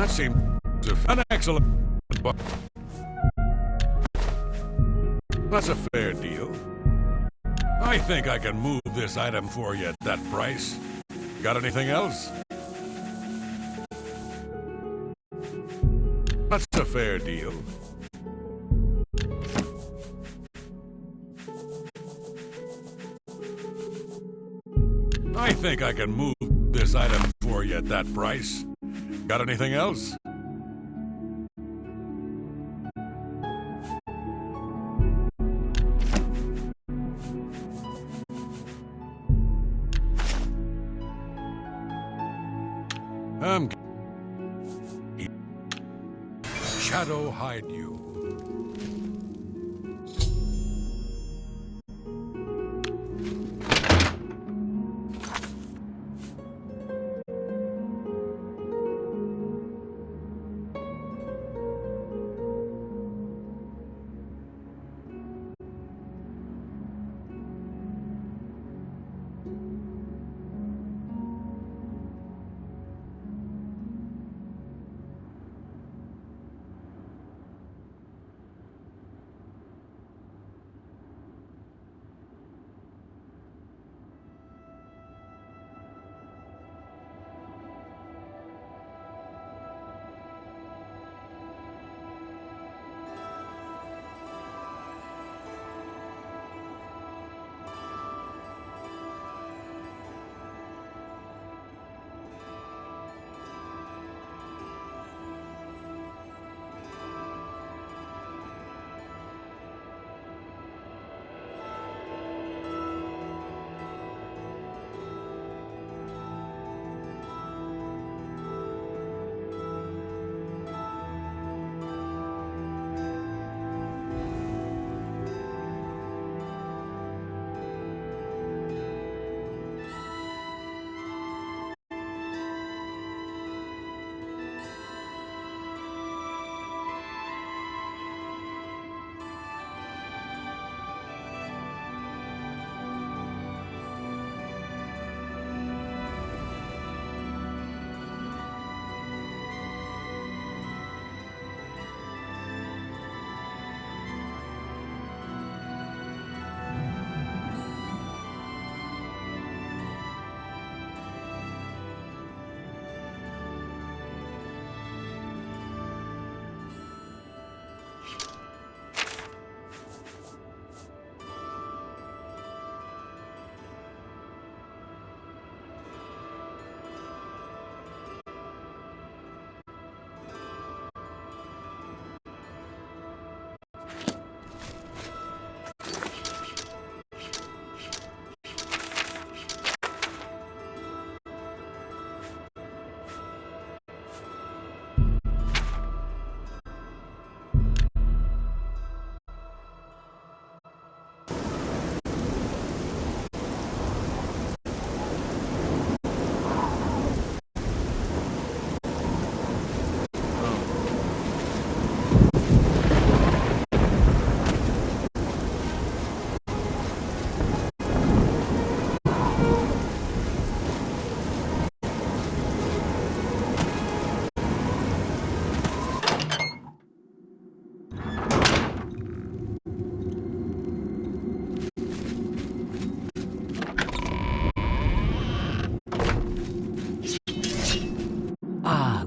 That seems an excellent... That's a fair deal. I think I can move this item for you at that price. Got anything else? That's a fair deal. I think I can move this item for you at that price. Got anything else? Shadow hide you.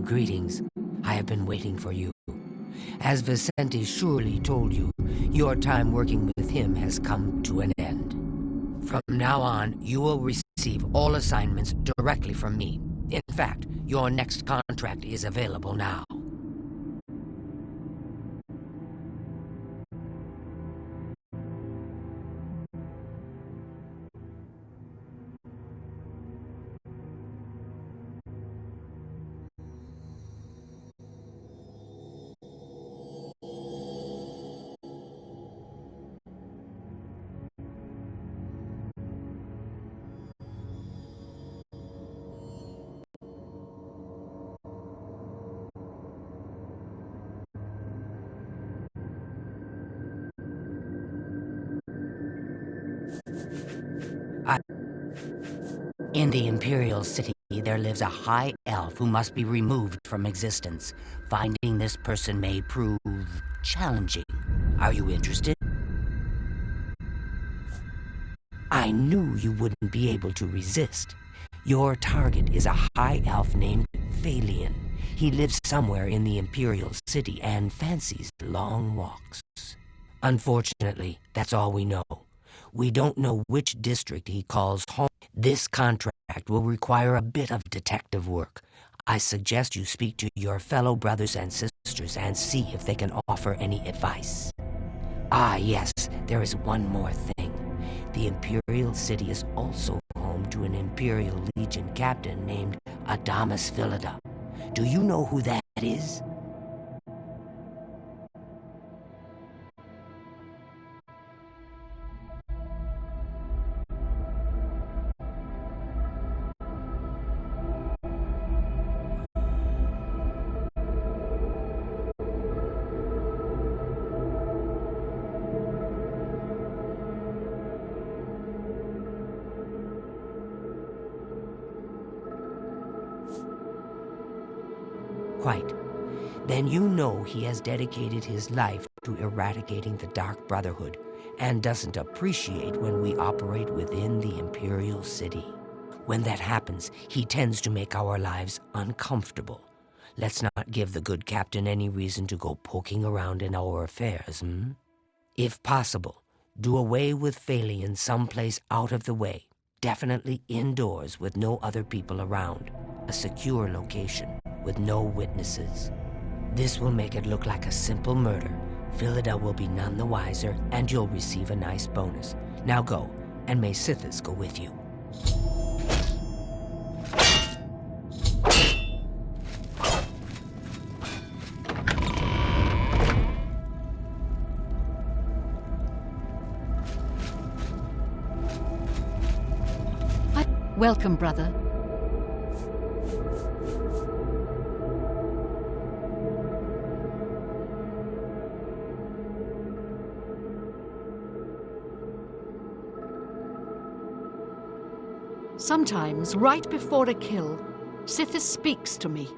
Greetings. I have been waiting for you. As Vicente surely told you, your time working with him has come to an end. From now on, you will receive all assignments directly from me. In fact, your next contract is available now. In the Imperial City, there lives a high elf who must be removed from existence. Finding this person may prove challenging. Are you interested? I knew you wouldn't be able to resist. Your target is a high elf named Phalion. He lives somewhere in the Imperial City and fancies long walks. Unfortunately, that's all we know. We don't know which district he calls home. This contract will require a bit of detective work. I suggest you speak to your fellow brothers and sisters and see if they can offer any advice. Ah, yes, there is one more thing. The Imperial City is also home to an Imperial Legion captain named Adamus Philida. Do you know who that is? Quite. Then you know he has dedicated his life to eradicating the Dark Brotherhood and doesn't appreciate when we operate within the Imperial City. When that happens, he tends to make our lives uncomfortable. Let's not give the good captain any reason to go poking around in our affairs, If possible, do away with Phalion someplace out of the way. Definitely indoors with no other people around. A secure location with no witnesses. This will make it look like a simple murder. Philida will be none the wiser, and you'll receive a nice bonus. Now go, and may Sithis go with you. Welcome, brother. Sometimes, right before a kill, Sithis speaks to me.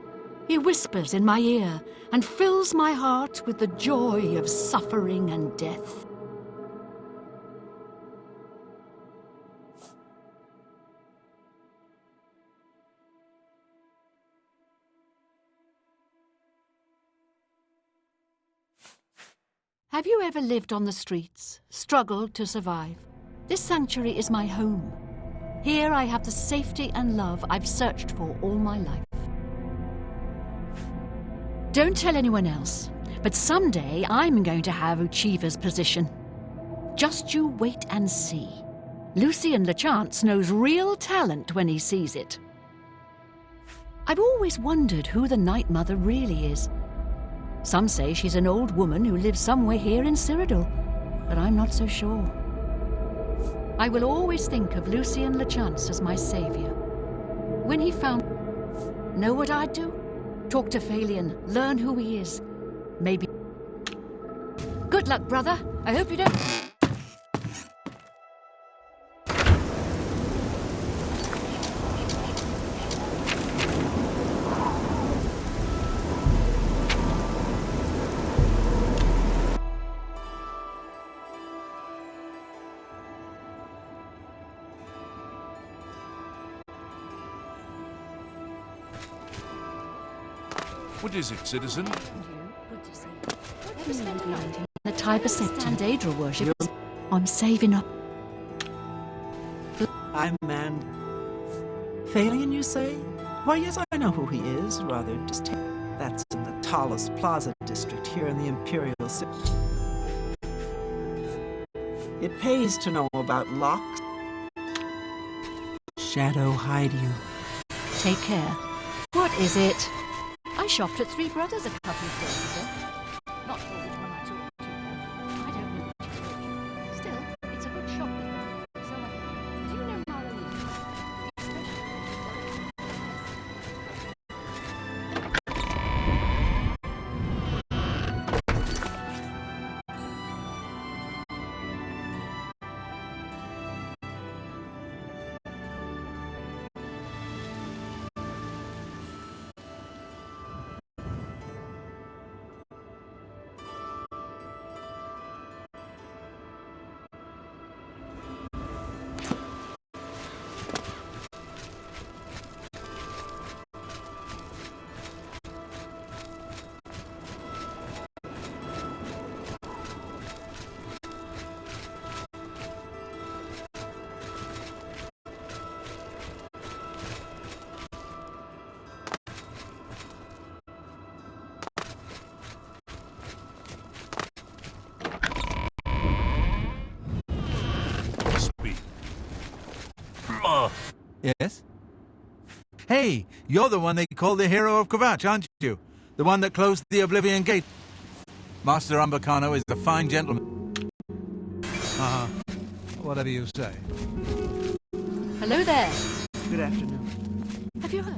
He whispers in my ear and fills my heart with the joy of suffering and death. Have you ever lived on the streets, struggled to survive? This sanctuary is my home. Here I have the safety and love I've searched for all my life. Don't tell anyone else, but someday I'm going to have Uchiva's position. Just you wait and see. Lucian LeChance knows real talent when he sees it. I've always wondered who the Night Mother really is. Some say she's an old woman who lives somewhere here in Cyrodiil, but I'm not so sure. I will always think of Lucian LeChance as my savior. When he found... Know what I'd do? Talk to Phalion, learn who he is. Maybe... Good luck, brother. I hope you don't... What is it, citizen? Good to see you. The Tiber Septon Daedra worship. I'm saving up. I'm man. Phalion, you say? Why, yes, I know who he is. Rather, just take... That's in the Talos Plaza district here in the Imperial City. It pays to know about locks. Shadow hide you. Take care. What is it? I shopped at Three Brothers a couple of days ago. Not sure which one I talked to. I don't know which is which. Still, it's a good shop with them. So, do you know Marlene? Yes? Hey, you're the one they call the hero of Kvatch, aren't you? The one that closed the Oblivion gate. Master Umbacano is a fine gentleman. Uh-huh. Whatever you say. Hello there. Good afternoon. Have you heard?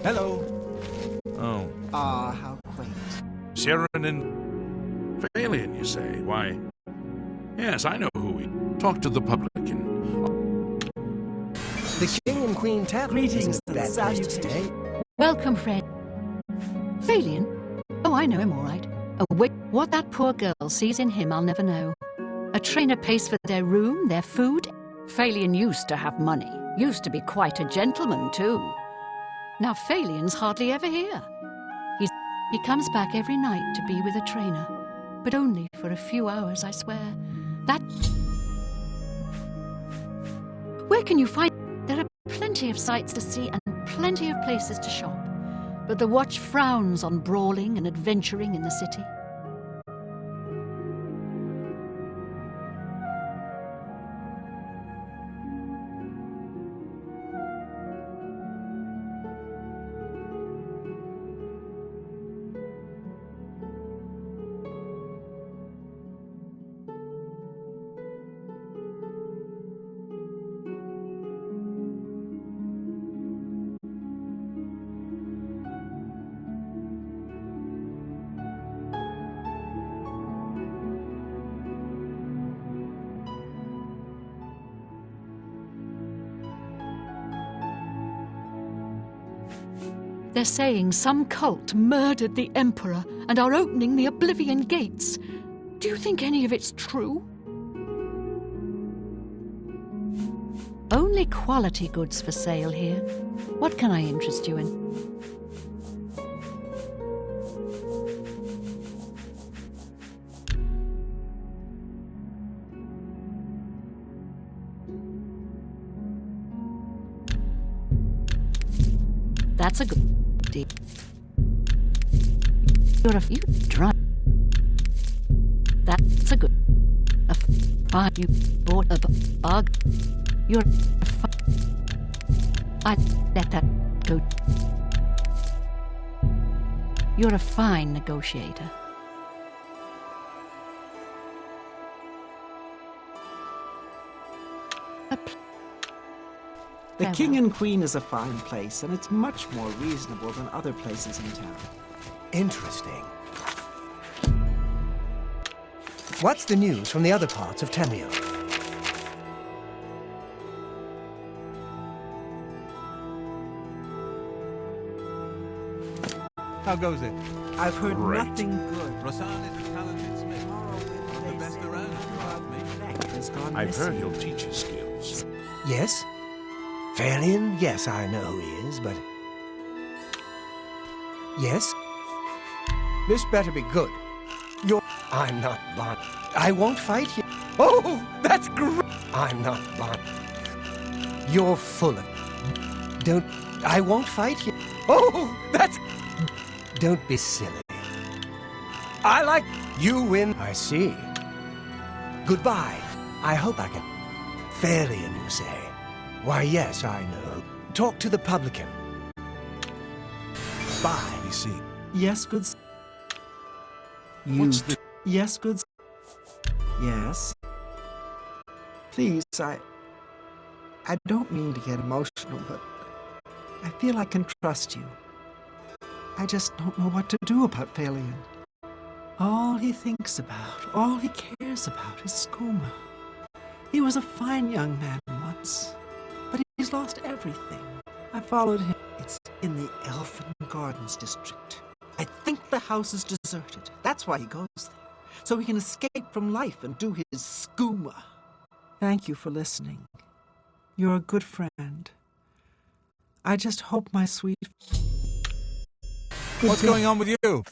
Hello. Oh, Ah, how quaint. Sharon and Phalion, you say? Why, yes, I know who we... Talk to the publican. The King and Queen Tavern Greetings isn't and a bad place to stay. salutations. Welcome, friend. Phalion? Oh, I know him all right. Oh, wait, what that poor girl sees in him, I'll never know. A trainer pays for their room, their food. Phalion used to have money. Used to be quite a gentleman, too. Now Phalion's hardly ever here. He comes back every night to be with a trainer. But only for a few hours, I swear. That... Where can you find... There are plenty of sights to see and plenty of places to shop. But the watch frowns on brawling and adventuring in the city. They're saying some cult murdered the Emperor and are opening the Oblivion gates. Do you think any of it's true? Only quality goods for sale here. What can I interest you in? That's a good deal. You're a few drunk. That's a good. A fine. You bought a bug. You're a I let that go. You're a fine negotiator. The King and Queen is a fine place, and it's much more reasonable than other places in town. Interesting. What's the news from the other parts of Tamriel? How goes it? I've heard Great. nothing good. Rosan is a talented smith. One of the best around, if you ask me. Has gone I've missing. heard he'll teach his skills. Yes? Phalion? Yes, I know who he is, but... Yes? This better be good. I'm not blind. I won't fight you. Oh, that's great! I'm not blind. You're full of... I won't fight you. Oh, that's... Don't be silly. I like... You win. I see. Goodbye. I hope I can... Phalion, you say? Why, yes, I know. Talk to the publican. Bye. You see, Yes, good. You what's the... Yes, good. Yes. Please, I don't mean to get emotional, but I feel I can trust you. I just don't know what to do about Phalion. All he thinks about, all he cares about is skooma. He was a fine young man once, but he's lost everything. I followed him. It's in the Elfin Gardens district. I think the house is deserted. That's why he goes there, so he can escape from life and do his skooma. Thank you for listening. You're a good friend. I just hope my sweet... What's going on with you?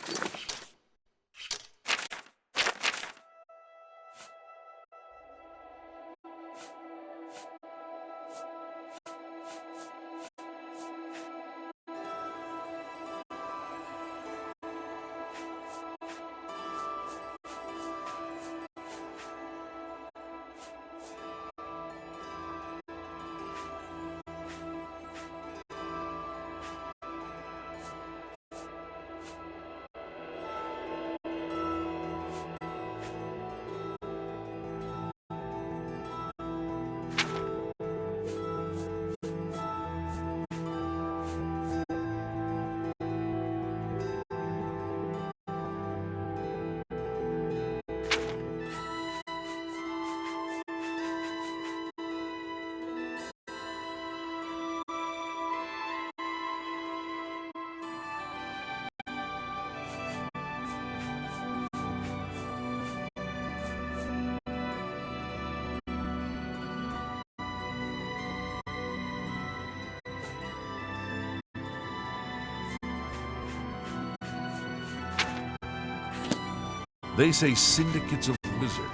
They say syndicates of wizards.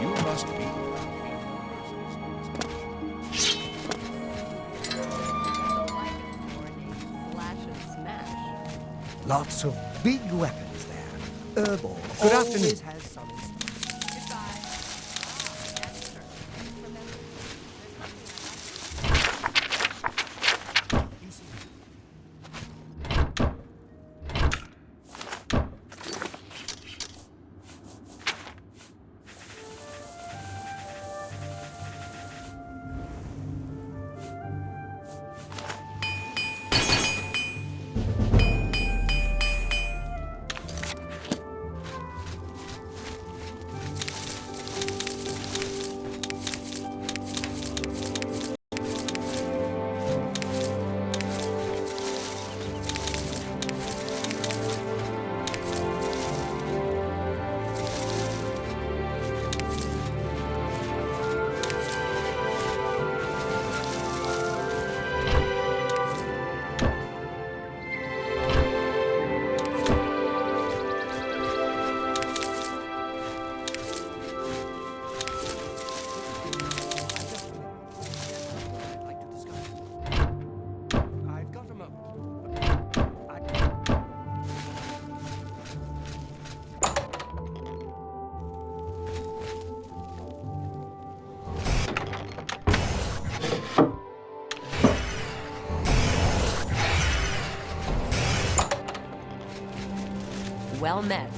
You must be. Lots of big weapons there. Herbal. Good afternoon. Has some Well met.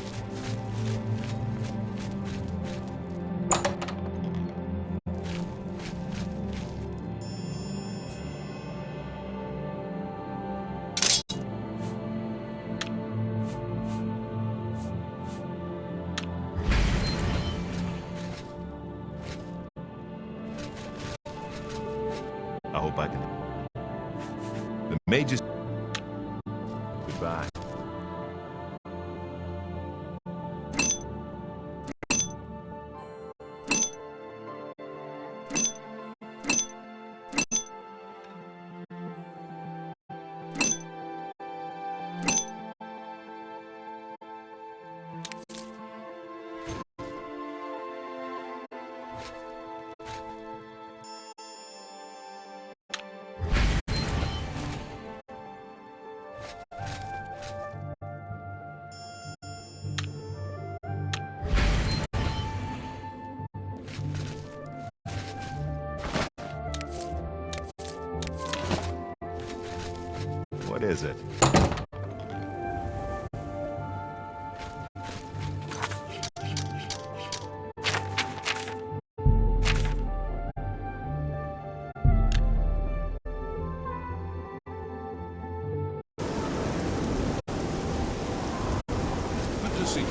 I hope I can. The mages. Goodbye. What is it? Good to see you.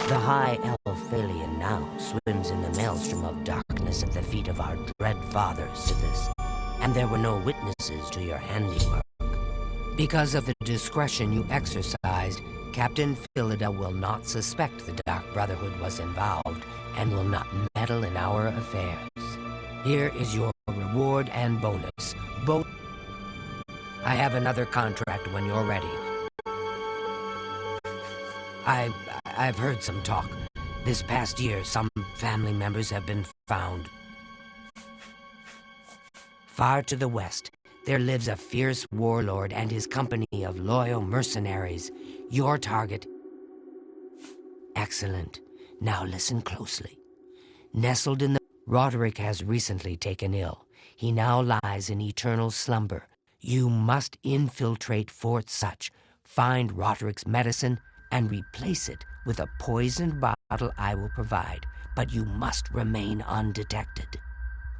The high elf alien now swims in the maelstrom of darkness at the feet of our dread father, Sithis, and there were no witnesses to your handiwork. Because of the discretion you exercised, Captain Philida will not suspect the Dark Brotherhood was involved and will not meddle in our affairs. Here is your reward and bonus. Both. I have another contract when you're ready. I've heard some talk. This past year, some family members have been found. Far to the west, there lives a fierce warlord and his company of loyal mercenaries. Your target Excellent. Now listen closely. Nestled in the... Roderick has recently taken ill. He now lies in eternal slumber. You must infiltrate Fort Such, find Roderick's medicine, and replace it with a poisoned bottle I will provide. But you must remain undetected.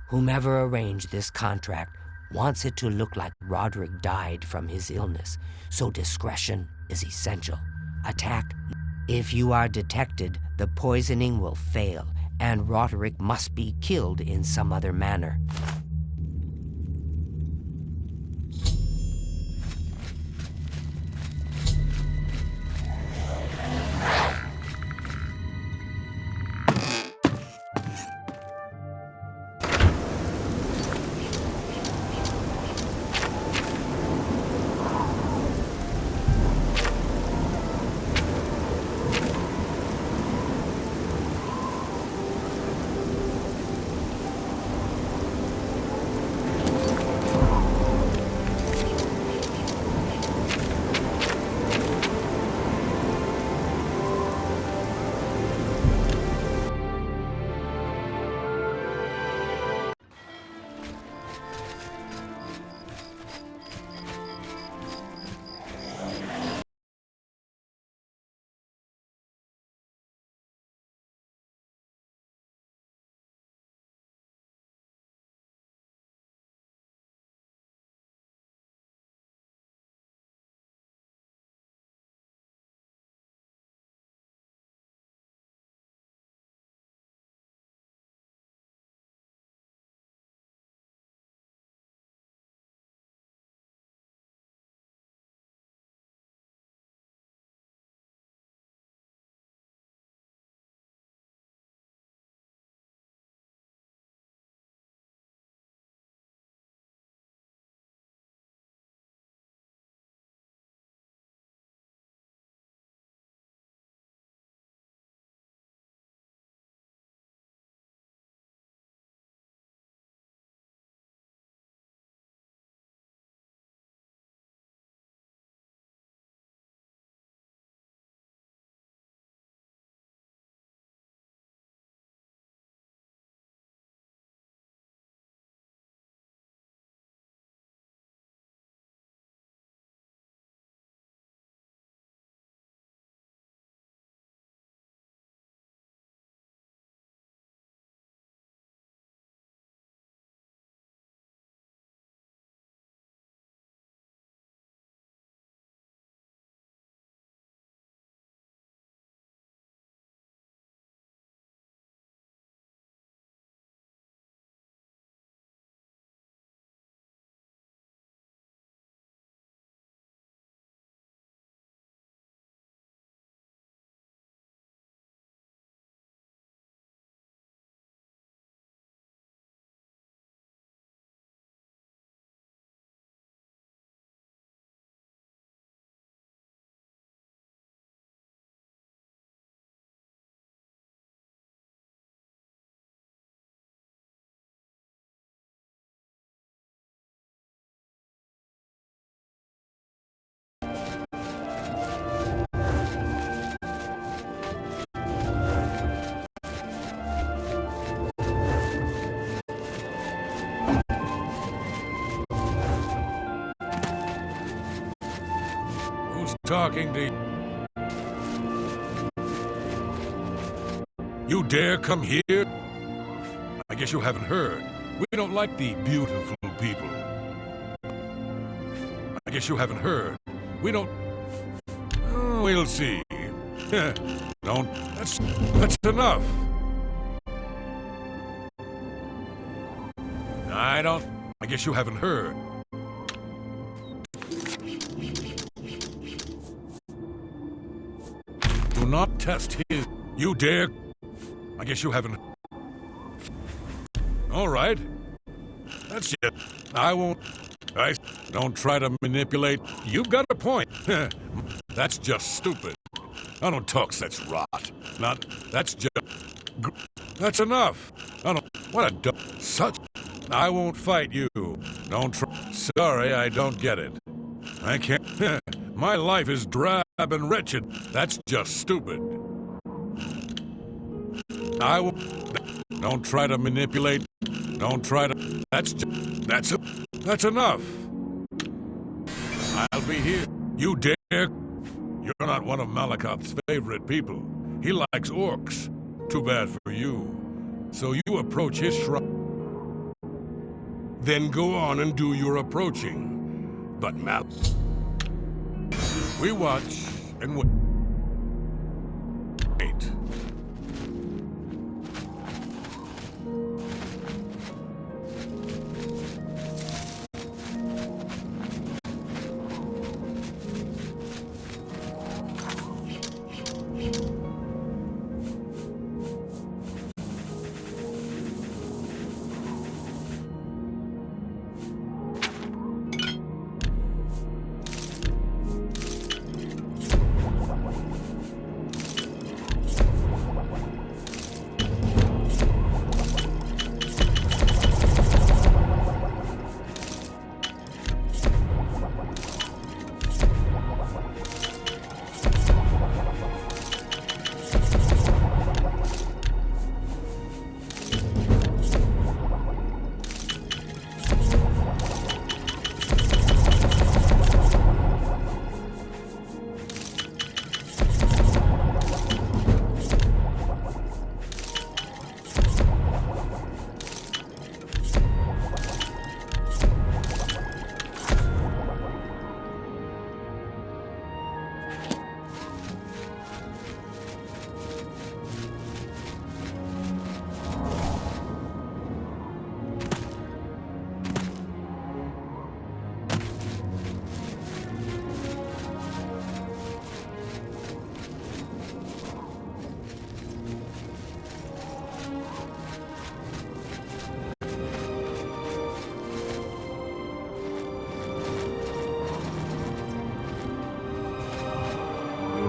Whomever arranged this contract wants it to look like Roderick died from his illness, so discretion is essential. Attack. If you are detected, the poisoning will fail, and Roderick must be killed in some other manner. Talking to you dare come here? I guess you haven't heard. We don't like the beautiful people. I guess you haven't heard. We don't... Oh, we'll see. Don't... That's enough. I guess you haven't heard. Do not test his... You dare... I guess you haven't... All right. That's it. I won't... Don't try to manipulate... You've got a point. That's just stupid. I don't talk such rot. That's just... That's enough. I don't... What a such... I won't fight you. Don't try... Sorry, I don't get it. I can't... My life is drab and wretched. That's just stupid. I will. Don't try to manipulate. Don't try to. That's enough. I'll be here. You dare? You're not one of Malakoth's favorite people. He likes orcs. Too bad for you. So you approach his shrine. Then go on and do your approaching. But we watch and wait.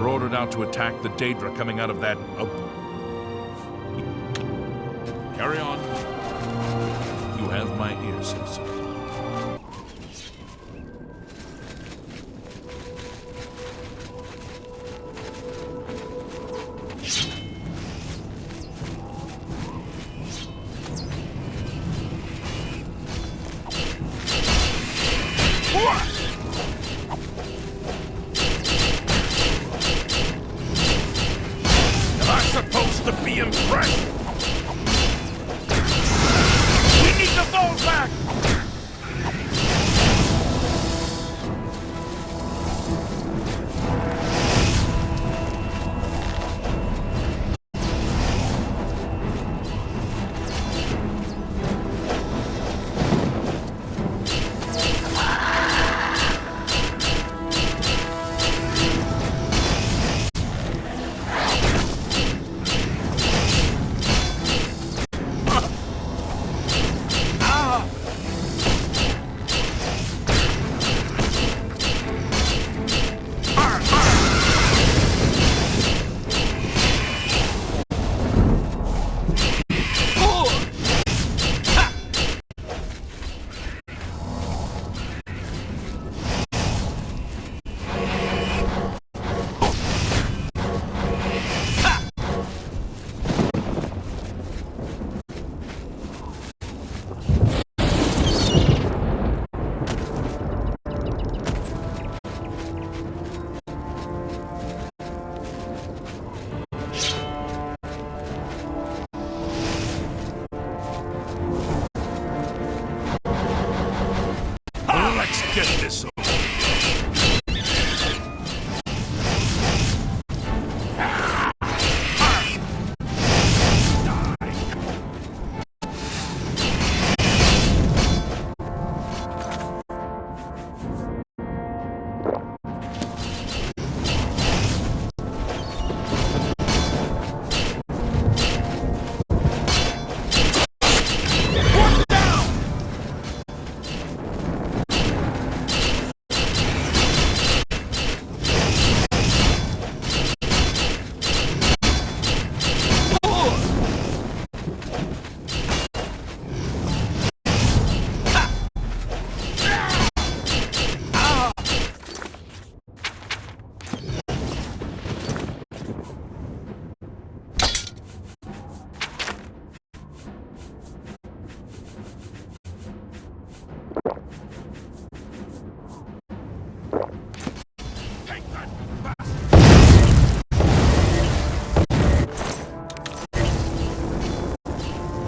Ordered out to attack the Daedra coming out of that... Carry on. You have my ear, citizen. To be impressed. We need to fall back.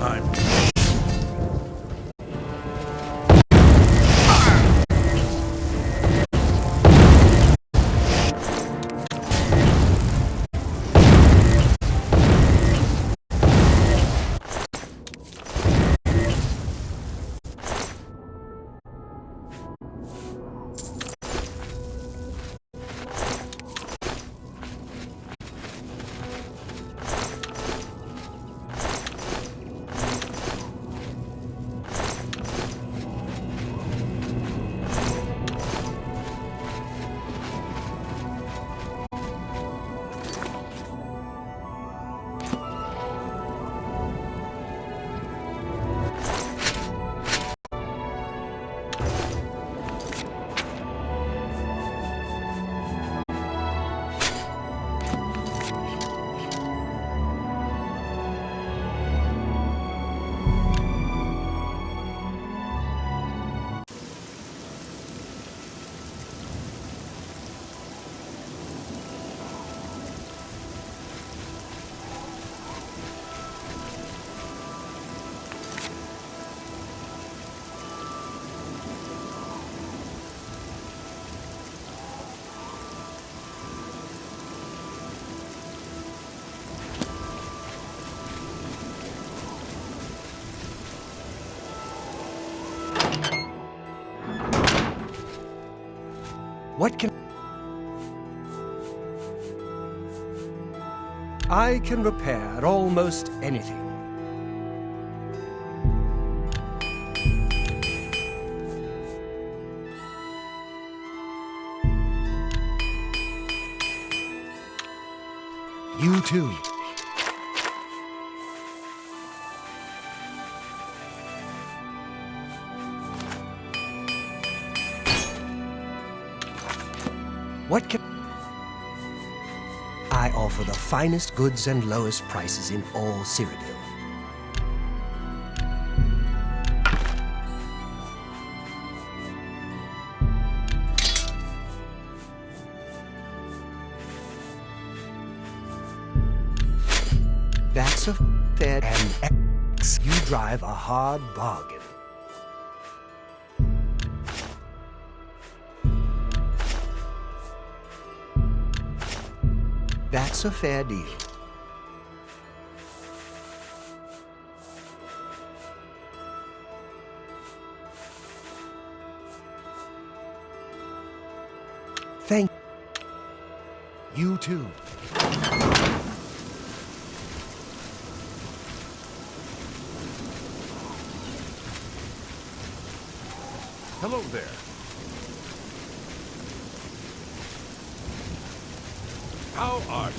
I'm... What can... I can repair almost anything. You too. What can... I offer the finest goods and lowest prices in all Cyrodiil. That's a fair and X. You drive a hard bargain. That's a fair deal. Thank you too. Hello there. How are you?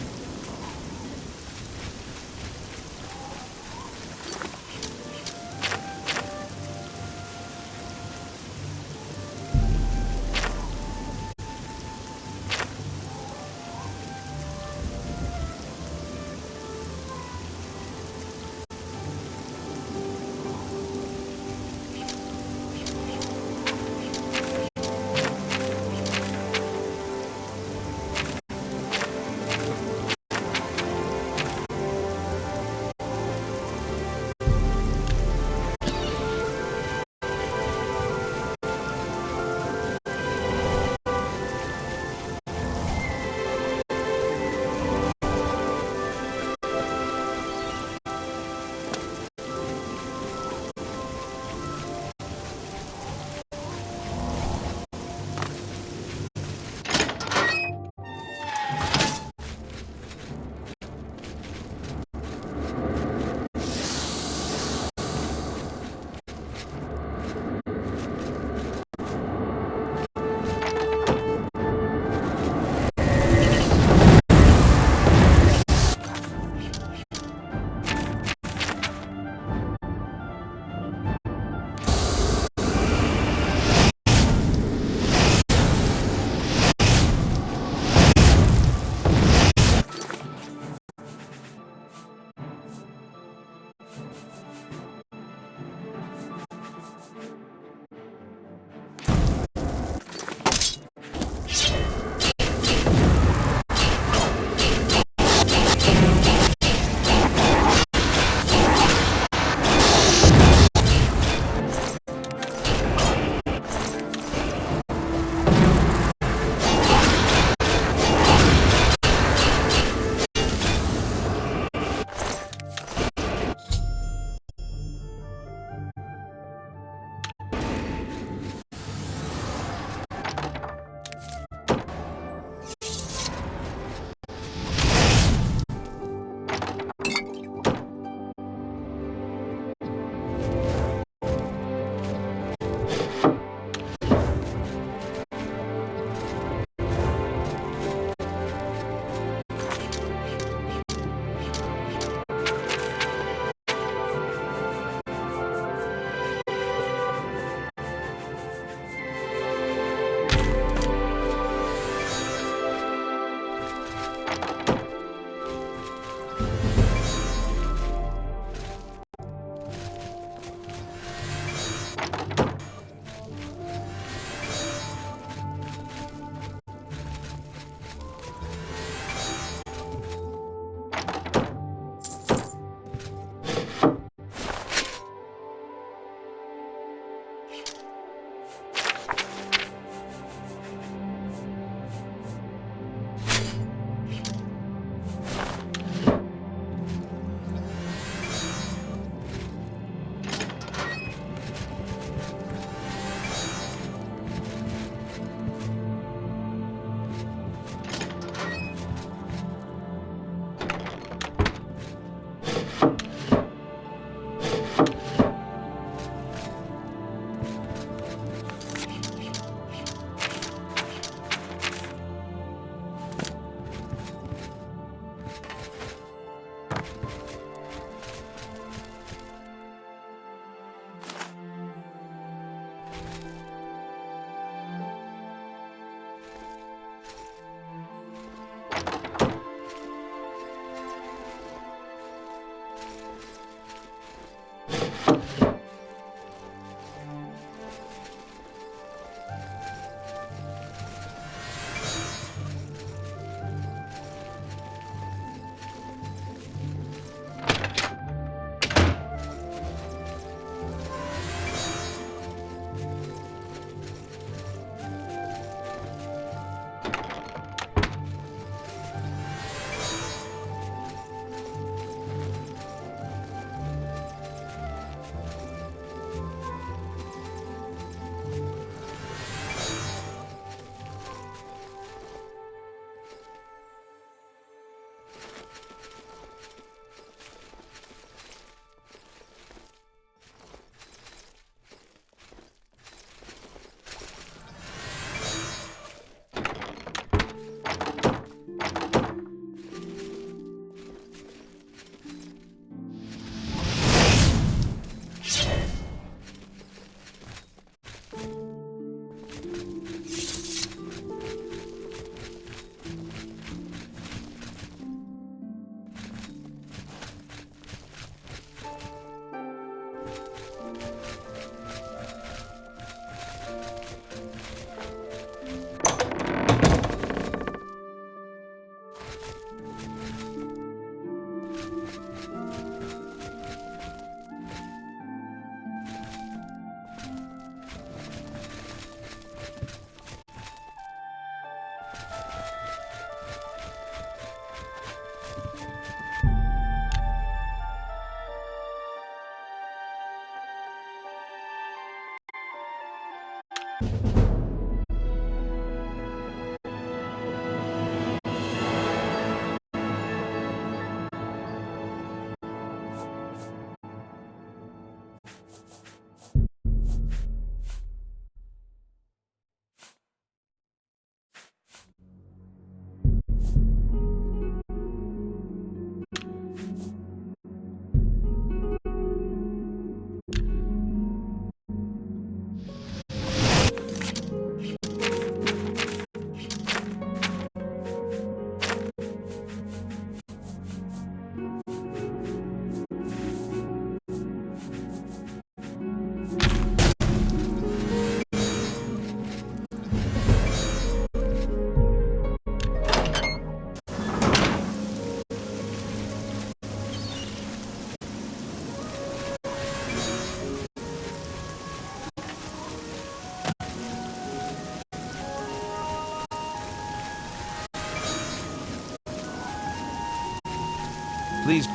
Please.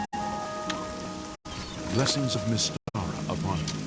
Blessings of Mystara upon you.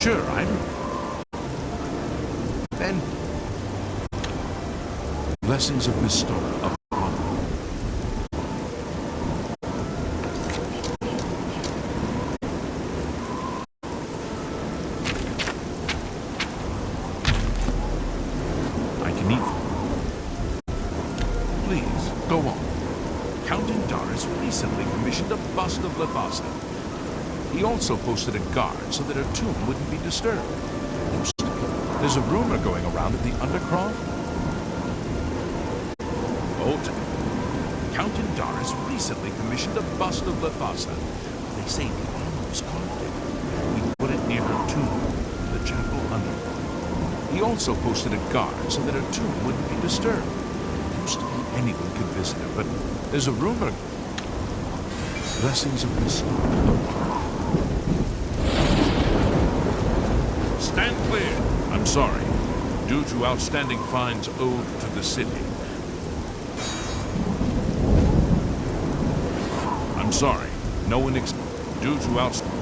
Sure, I'm... Then Blessings of Miss Storm upon I can eat. Please, go on. Count Indaris recently commissioned a bust of Lethasa. He also posted a guard so that her tomb wouldn't be disturbed. There's a rumor going around in the Undercroft. Count Indaris recently commissioned a bust of Lethasa. They say the almost carved it. He put it near her tomb, in the chapel underground. He also posted a guard so that her tomb wouldn't be disturbed. Used to be anyone could visit her, but there's a rumor. Blessings of Miss Storm. Stand clear. I'm sorry. Due to outstanding fines owed to the city. I'm sorry. No one due to outstanding...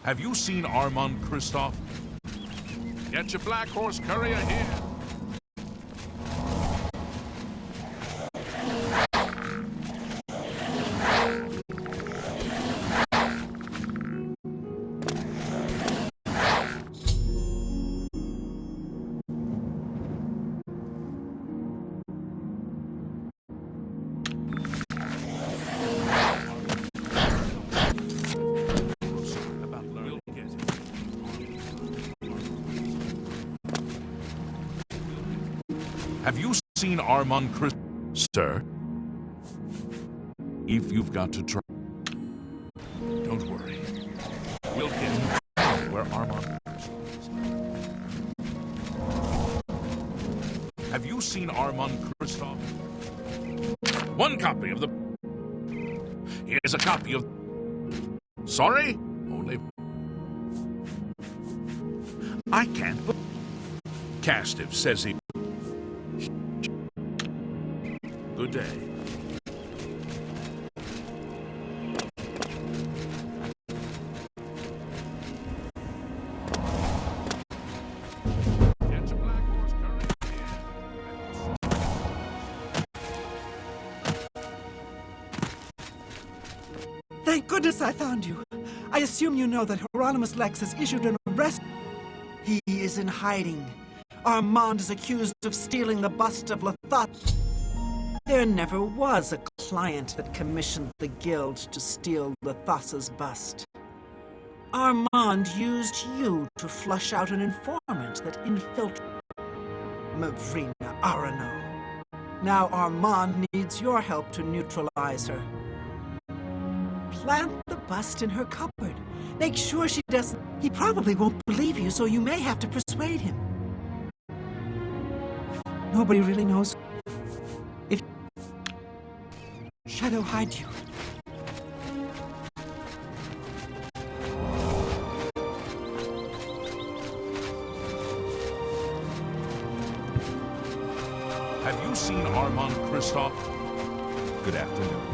Have you seen Armand Kristoff? Get your Black Horse courier here. Have you seen Armand Chris... Sir? If you've got to try... Don't worry. We'll get you where Armand... Have you seen Armand Kristoff? One copy of the... Here's a copy of... Sorry? Only... I can't... Castiff says he... Good day. Get your Black Horse courier here. Thank goodness I found you. I assume you know that Hieronymus Lex has issued an arrest. He is in hiding. Armand is accused of stealing the bust of Lethas. There never was a client that commissioned the guild to steal Lethas's bust. Armand used you to flush out an informant that infiltrated Mavrina Arano. Now Armand needs your help to neutralize her. Plant the bust in her cupboard. Make sure she doesn't... He probably won't believe you, so you may have to persuade him. Nobody really knows if Shadow hides you. Have you seen Armand Kristoff? Good afternoon.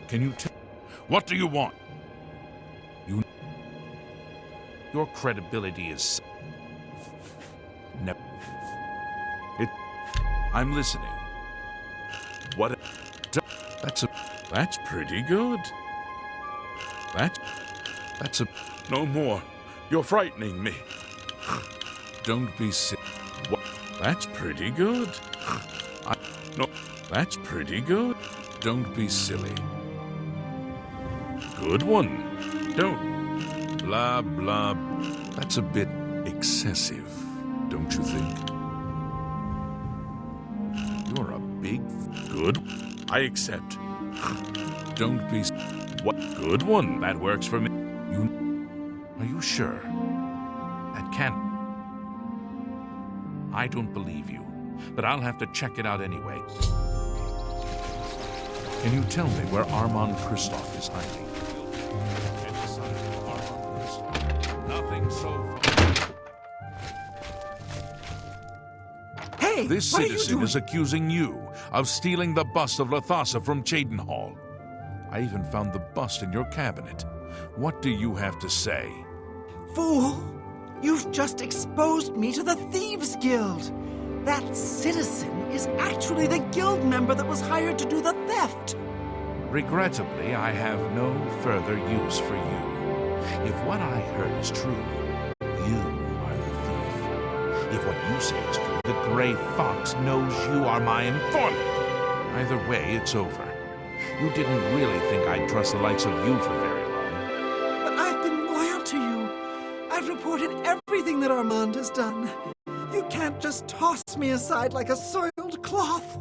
Can you tell? What do you want? Your credibility is... Never. I'm listening. What? That's pretty good. That's a... No more. You're frightening me. Don't be sick. What? That's pretty good. No, that's pretty good. Don't be silly. Good one. Don't. Blah, blah. That's a bit excessive, don't you think? You're a big... Good. I accept. Don't be... What? Good one. That works for me. Are you sure? That can't... I don't believe you, but I'll have to check it out anyway. Can you tell me where Armand Kristoff is hiding? Nothing so far. Hey, This what are you citizen doing? is accusing you of stealing the bust of Lethasa from Cheydinhal. I even found the bust in your cabinet. What do you have to say? Fool! You've just exposed me to the Thieves Guild! That citizen is actually the guild member that was hired to do the theft! Regrettably, I have no further use for you. If what I heard is true, you are the thief. If what you say is true, the Grey Fox knows you are my informant. Either way, it's over. You didn't really think I'd trust the likes of you for very long. But I've been loyal to you. I've reported everything that Armand has done. You can't just toss me aside like a soiled cloth.